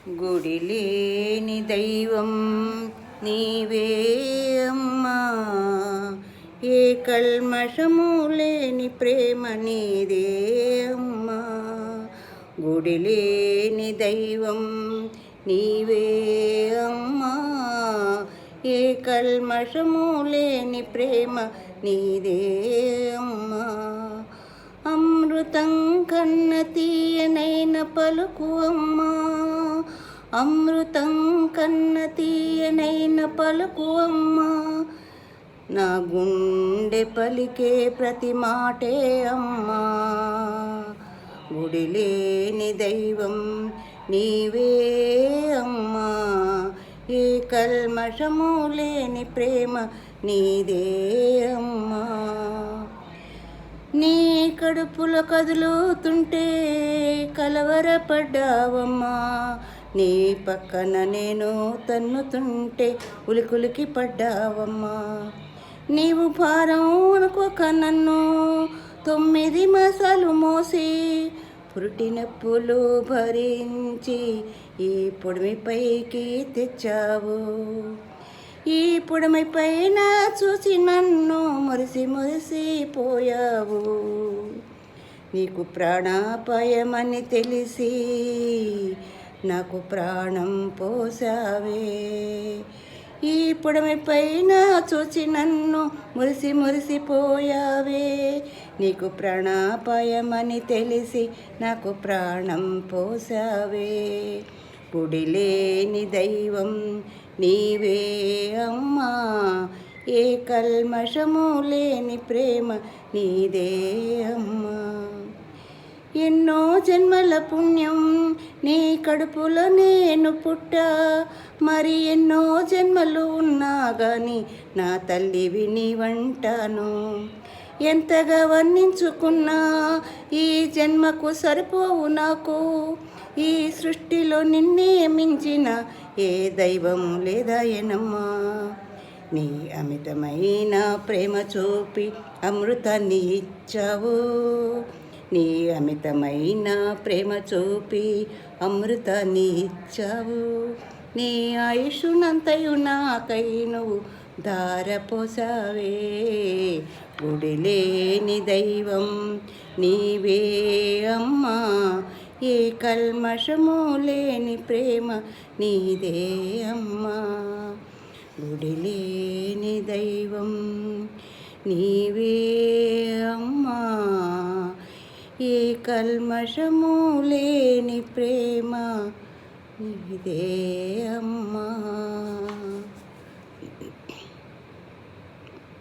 గుడి లేని దైవం నీవే అమ్మా, ఏ కల్మషము లేని ప్రేమ నీదే అమ్మా. గుడి లేని దైవం నీవే అమ్మా, ఏ కల్మషము లేని ప్రేమ నీదే అమ్మా. అమృతం కన్న తీయనైన పలుకు అమ్మా, అమృతం కన్న తీయనైన పలుకు అమ్మా. నా గుండె పలికే ప్రతి మాటే అమ్మా. గుడి లేని దైవం నీవే అమ్మా, ఏ కల్మషము లేని ప్రేమ నీదే అమ్మా. నీ కడుపులో కదులుతుంటే కలవరపడ్డావమ్మా, నీ పక్కన నేను తన్నుతుంటే ఉలికులికి పడ్డావమ్మా. నీవు భారం అనుకోక నన్ను 9 మాసాలు మోసి పురిటి నొప్పులు భరించి ఈ పొడిమిపైకి తెచ్చావు. ఈ పొడిమిపైన చూసి నన్ను మురిసిపోయావు. నీకు ప్రాణాపాయమని తెలిసి నాకు ప్రాణం పోసావే. ఈ పొడిమిపైన చూసి నన్ను మురిసిపోయావే. నీకు ప్రాణాపాయమని తెలిసి నాకు ప్రాణం పోసావే. గుడి లేని దైవం నీవే అమ్మా, ఏ కల్మషము లేని ప్రేమ నీదే అమ్మా. ఎన్నో జన్మల పుణ్యం నీ కడుపులో నేను పుట్టా, మరి ఎన్నో జన్మలు ఉన్నా గాని నా తల్లివి నీవంటాను. ఎంతగా వర్ణించుకున్నా ఈ జన్మకు సరిపోవు నాకు. ఈ సృష్టిలో నిన్నే మించిన ఏ దైవం లేదాయనమ్మా. నీ అమితమైన ప్రేమ చూపి అమృతాన్ని ఇచ్చావు. నీ అమితమైన ప్రేమ చూపి అమృతాన్ని ఇచ్చావు. నీ ఆయుష్నంతయు నాకై నువ్వు ధారపోసావే. గుడి లేని దైవం నీవే అమ్మా, ఏ కల్మషము లేని ప్రేమ నీదే అమ్మా. గుడి లేని దైవం నీవే అమ్మా, ఏ కల్మషము లేని ప్రేమ నీదే అమ్మా.